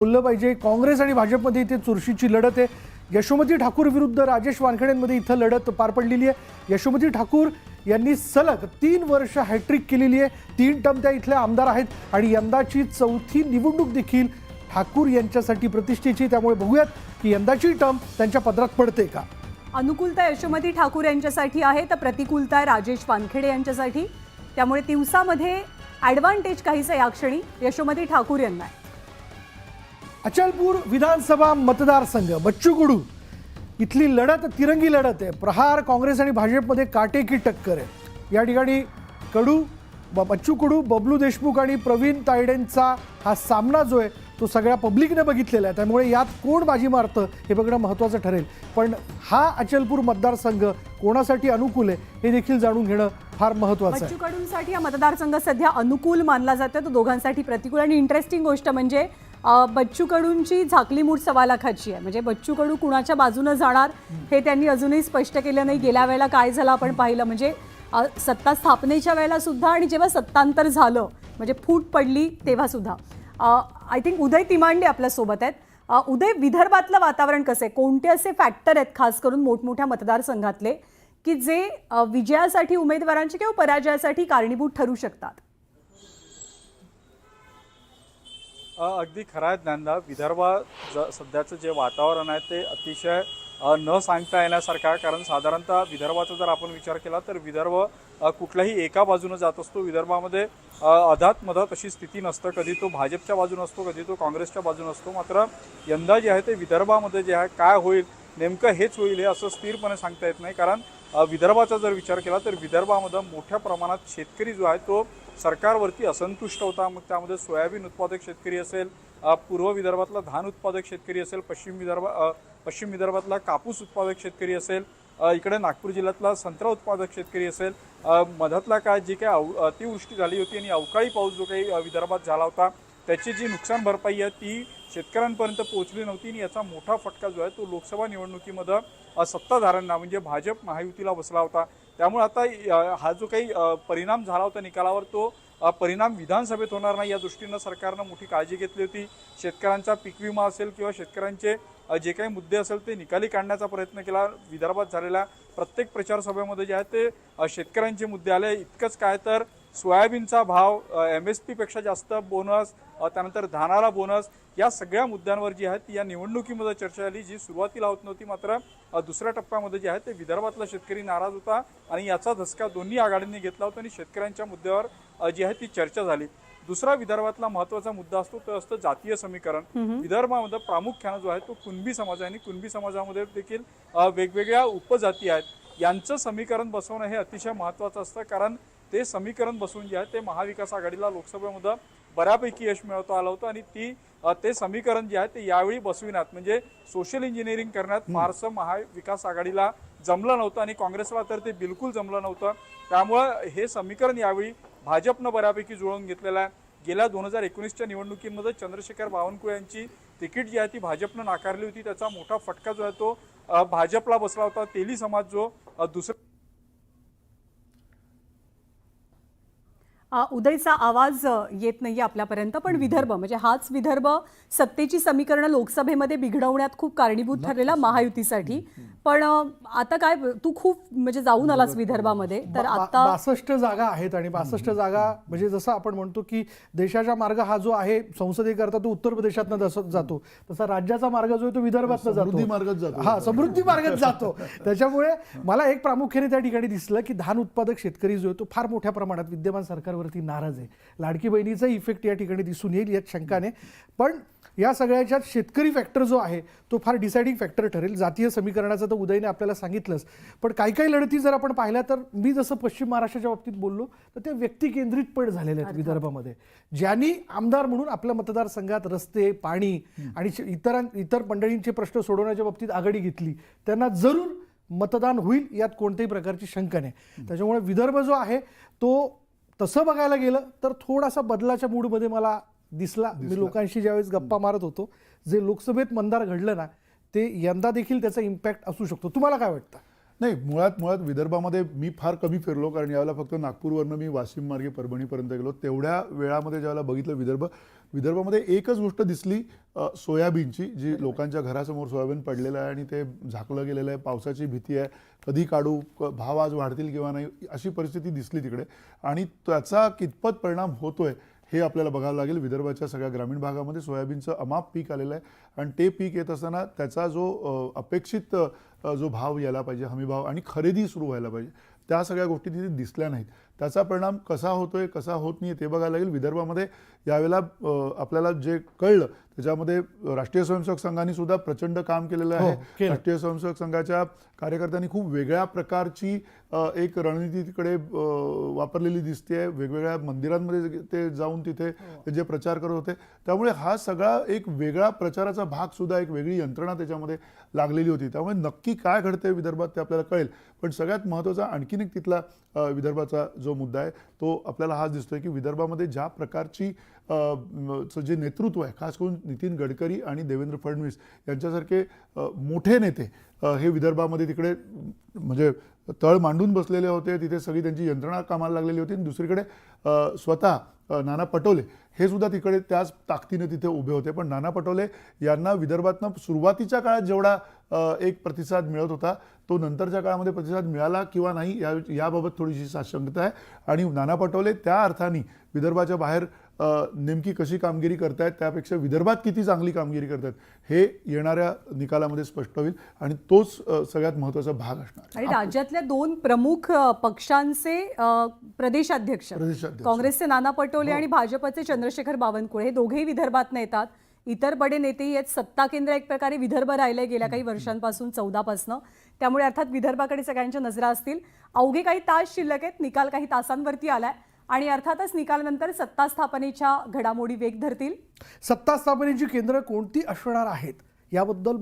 बोललं पाहिजे। काँग्रेस आणि भाजपमध्ये इथे चुरशीची लढत आहे। यशोमती ठाकूर विरुद्ध राजेश वानखेडेंमध्ये इथं लढत पार पडलेली आहे। यशोमती ठाकूर यांनी सलग 3 वर्ष हॅट्रिक केलेली आहे। 3 टर्म त्या इथल्या आमदार आहेत आणि यंदाची चौथी निवडणूक देखील ठाकूर यांच्यासाठी प्रतिष्ठेची। त्यामुळे बघूयात की यंदाची टर्म त्यांच्या पदरात पडते का। अनुकूलता यशोमती ठाकूर यांच्यासाठी आहे तर प्रतिकूलता राजेश वानखेडे यांच्यासाठी। त्यामुळे दिवसामध्ये ॲडव्हान्टेज काहीसा या क्षणी यशोमती ठाकूर यांना आहे। अचलपूर विधानसभा मतदारसंघ बच्चू कडू इथली लढत तिरंगी लढत आहे। प्रहार काँग्रेस आणि भाजपमध्ये काटेकी टक्कर आहे। या ठिकाणी बच्चू कडू, बबलू देशमुख आणि प्रवीण तायडेंचा हा सामना जो आहे तो सगळ्या पब्लिकने बघितलेला आहे। त्यामुळे यात कोण बाजी मारतं हे बघणं महत्त्वाचं ठरेल। पण हा अचलपूर मतदारसंघ कोणासाठी अनुकूल आहे हे देखील जाणून घेणं फार महत्त्वाचं आहे। बच्चू कडूंसाठी हा मतदारसंघ सध्या अनुकूल मानला जातो, तो दोघांसाठी प्रतिकूल। आणि इंटरेस्टिंग गोष्ट म्हणजे बच्चू कडूंची झाकली मूठ 1.25 लाखाची आहे। म्हणजे बच्चू कडू कुणाच्या बाजूने जाणार हे त्यांनी अजूनही स्पष्ट केलं नाही। गेल्या वेळेला काय झालं आपण पाहिलं, म्हणजे सत्ता स्थापनेच्या वेळेला सुद्धा आणि जेव्हा सत्तांतर झालं म्हणजे फूट पडली तेव्हा सुद्धा। आय थिंक उदय तिमांडे आपल्या सोबत आहेत। उदय, विदर्भातलं वातावरण कसं आहे? कोणते असे फॅक्टर आहेत खास करून मोठमोठ्या मतदारसंघातले की जे विजयासाठी उमेदवारांचे किंवा पराजयासाठी कारणीभूत ठरू शकतात? अगदी खरं आहे ज्ञानदा। विदर्भात सध्याचं जे वातावरण आहे ते अतिशय न सांगता येण्यासारखं आहे। कारण साधारणतः विदर्भाचा जर आपण विचार केला तर विदर्भ कुठल्याही एका बाजूने जात असतो। विदर्भामध्ये अधात मधात अशी स्थिती नसतं। कधी तो भाजपच्या बाजूने असतो, कधी तो काँग्रेसच्या बाजूने असतो। मात्र यंदा जे आहे ते विदर्भामध्ये जे आहे काय होईल, नेमकं हेच होईल हे असं स्थिरपणे सांगता येत नाही। कारण विदर्भाचा जर विचार केला तर विदर्भामध्ये मोठ्या प्रमाणात शेतकरी जो आहे तो सरकारवरती असंतुष्ट होता। मग त्यामध्ये सोयाबीन उत्पादक शेतकरी असेल, पूर्व विदर्भातला धान उत्पादक शेतकरी असेल, पश्चिम विदर्भातला कापूस उत्पादक शेतकरी असेल, इकडे नागपूर जिल्ह्यातला संत्रा उत्पादक शेतकरी असेल, मधातला काय जी काही अतिवृष्टी झाली होती आणि अवकाळी पाऊस जो काही विदर्भात झाला होता त्याची जी नुकसान भरपाई आहे ती शेतकऱ्यांपर्यंत पोहोचली नव्हती। आणि याचा मोठा फटका जो आहे तो लोकसभा निवडणुकीमध्ये सत्ताधाऱ्यांना म्हणजे भाजप महायुतीला बसला होता। त्यामुळे आता हा जो काही परिणाम झाला होता निकालावर तो परिणाम विधानसभेत होणार नाही या दृष्टीनं सरकारनं मोठी काळजी घेतली होती। शेतकऱ्यांचा पीक विमा असेल किंवा शेतकऱ्यांचे जे काही मुद्दे असेल ते निकाली काढण्याचा प्रयत्न केला। विदर्भात झालेल्या प्रत्येक प्रचार सभेमध्ये जे आहे ते शेतकऱ्यांचे मुद्दे आले। इतकंच काय तर सोयाबीनचा भाव, MSP पेक्षा जास्त बोनस, त्यानंतर धानाला बोनस, या सगळ्या मुद्द्यांवर जी आहे ती या निवडणुकीमध्ये चर्चा झाली जी सुरुवातीला होत नव्हती। मात्र दुसऱ्या टप्प्यामध्ये जे आहे ते विदर्भातला शेतकरी नाराज होता आणि याचा धसका दोन्ही आघाडींनी घेतला होता आणि शेतकऱ्यांच्या मुद्द्यावर जी आहे ती चर्चा झाली। दुसरा विदर्भातला महत्त्वाचा मुद्दा असतो तो असतं जातीय समीकरण। विदर्भामध्ये प्रामुख्याने जो आहे तो कुणबी समाज आहे आणि कुणबी समाजामध्ये देखील वेगवेगळ्या उपजाती आहेत। यांचं समीकरण बसवणं हे अतिशय महत्त्वाचं असतं। कारण ते समीकरण बसवून जे आहे ते महाविकास आघाडीला लोकसभेमध्ये बऱ्यापैकी यश मिळवता आलं होतं आणि ते समीकरण जे आहे ते यावेळी बसविण्यात म्हणजे सोशल इंजिनिअरिंग करण्यात फारसं महाविकास आघाडीला जमलं नव्हतं आणि काँग्रेसला तर ते बिलकुल जमलं नव्हतं। त्यामुळे हे समीकरण यावेळी भाजपनं बऱ्यापैकी जुळवून घेतलेलं आहे। गेल्या 2019च्या निवडणुकीमध्ये चंद्रशेखर बावनकुळे यांची तिकीट जी आहे ती भाजपनं नाकारली होती। त्याचा मोठा फटका जो आहे तो भाजपला बसला होता। तेली समाज जो दुसरा उदयचा आवाज येत नाहीये आपल्यापर्यंत, पण विदर्भ म्हणजे हाच विदर्भ सत्तेची समीकरणं लोकसभेमध्ये बिघडवण्यात खूप कारणीभूत ठरलेला महायुतीसाठी। पण आता काय, तू खूप म्हणजे जाऊन आलास विदर्भामध्ये, तर आता 62 जागा आहेत आणि 62 जागा म्हणजे जसं आपण म्हणतो की देशाचा मार्ग हा जो आहे संसदेकरता तो उत्तर प्रदेशातनं जातो, तसा राज्याचा मार्ग जो आहे तो विदर्भातनं जातो। हा, समृद्धी मार्गात जातो। त्याच्यामुळे मला एक प्रामुख्याने त्या ठिकाणी दिसलं की धान उत्पादक शेतकरी जो आहे तो फार मोठ्या प्रमाणात विद्यमान सरकारवरती नाराज आहे। लाडकी बहिणीचा इफेक्ट या ठिकाणी दिसून येईल यात शंका नाही। पण या सगळ्याच्यात शेतकरी फॅक्टर जो आहे तो फार डिसाइडिंग फॅक्टर ठरेल। जातीय समीकरणाचं तर उदयने आपल्याला सांगितलंच, पण काही काही लढती जर आपण पाहिल्या तर मी जसं पश्चिम महाराष्ट्राच्या बाबतीत बोललो तर ते व्यक्ती केंद्रित पण झालेले आहेत विदर्भामध्ये। ज्यांनी आमदार म्हणून आपल्या मतदारसंघात रस्ते, पाणी आणि इतर मंडळींचे प्रश्न सोडवण्याच्या बाबतीत आघाडी घेतली त्यांना जरूर मतदान होईल, यात कोणत्याही प्रकारची शंका नाही। त्याच्यामुळे विदर्भ जो आहे तो तसं बघायला गेलं तर थोडासा बदलाच्या मूडमध्ये मला दिसला। मी लोकांशी ज्यावेळेस गप्पा मारत होतो, जे लोकसभेत मंदार घडलं ना ते यंदा देखील त्याचा इम्पॅक्ट असू शकतो। तुम्हाला काय वाटतं? नाही, मुळात विदर्भामध्ये मी फार कमी फिरलो, कारण यावेळेला फक्त नागपूरवरनं मी वाशिम मार्गे परभणीपर्यंत गेलो. तेवढ्या वेळामध्ये ज्यावेळेला बघितलं विदर्भामध्ये एकच गोष्ट दिसली, सोयाबीनची, जी लोकांच्या घरासमोर सोयाबीन पडलेलं आहे आणि ते झाकलं गेलेलं आहे. पावसाची भीती आहे, कधी काढू, भाव आज वाढतील किंवा नाही, अशी परिस्थिती दिसली तिकडे. आणि त्याचा कितपत परिणाम होतोय हे आपल्याला बघावं लागेल. विदर्भाच्या सगळ्या ग्रामीण भागामध्ये सोयाबीनचं अमाप पीक आलेलं आहे आणि ते पीक येत असताना त्याचा जो अपेक्षित जो भाव यायला पाहिजे, हमी भाव आणि खरेदी सुरू व्हायला पाहिजे, त्या सगळ्या गोष्टी तिथे दिसल्या नाहीत. त्याचा परिणाम कसा होतोय, कसा होत नाही ते बघायला लागेल. विदर्भामध्ये यावेळेला आपल्याला जे कळलं त्याच्यामध्ये राष्ट्रीय स्वयंसेवक संघाने सुद्धा प्रचंड काम केलेलं आहे. केलं. राष्ट्रीय स्वयंसेवक संघाच्या कार्यकर्त्यांनी खूप वेगळ्या प्रकारची एक रणनीती तिकडे वापरलेली दिसते. वेगवेगळ्या मंदिरांमध्ये ते जाऊन तिथे ते जे प्रचार करत होते, त्यामुळे हा सगळा एक वेगळा प्रचाराचा भाग सुद्धा, एक वेगळी यंत्रणा त्याच्यामध्ये लागलेली होती. त्यामुळे नक्की काय घडतंय विदर्भात ते आपल्याला कळेल. पण सगळ्यात महत्त्वाचा आणखीन एक तिथला विदर्भाचा जो मुद्दा आहे तो आपल्याला हाच दिसतोय की विदर्भामध्ये ज्या प्रकारची जे नेतृत्व आहे, खास करून नितीन गडकरी आणि देवेंद्र फडणवीस यांच्यासारखे मोठे नेते हे विदर्भामध्ये तिकडे म्हणजे तळ मांडून बसलेले होते. तिथे सगळी त्यांची यंत्रणा कामाला लागलेली होती. आणि दुसरीकडे स्वतः नाना पटोले हे सुद्धा तिकडे त्याच ताकदीने तिथे उभे होते. पण नाना पटोले यांना विदर्भातनं सुरुवातीच्या काळात जेवढा एक प्रतिसाद मिळत होता, तो नंतरच्या काळामध्ये प्रतिसाद मिळाला किंवा नाही याबाबत थोडीशी साशंकता आहे. आणि नाना पटोले त्या अर्थाने विदर्भाच्या बाहेर नेमकी कशी कामगिरी करतायत, त्यापेक्षा विदर्भात किती चांगली कामगिरी करतायत हे येणाऱ्या निकालामध्ये स्पष्ट होईल. आणि तोच सगळ्यात महत्त्वाचा भाग असणार. आणि राज्यातल्या दोन प्रमुख पक्षांचे प्रदेशाध्यक्ष काँग्रेसचे नाना पटोले आणि भाजपचे चंद्रशेखर बावनकुळे हे दोघेही विदर्भात येतात. इतर बडे नेतेही आहेत. सत्ता केंद्र एक प्रकारे विदर्भ राहिलंय गेल्या काही वर्षांपासून, 14 पासनं. त्यामुळे अर्थात विदर्भाकडे सगळ्यांच्या नजरा असतील. अवघे काही तास शिल्लक आहेत, निकाल काही तासांवरती आलाय आणि अर्थातच निकालानंतर सत्ता स्थापनेच्या घडामोडी वेग धरतील. सत्ता स्थापनेची केंद्र कोणती असणार आहेत याबद्दल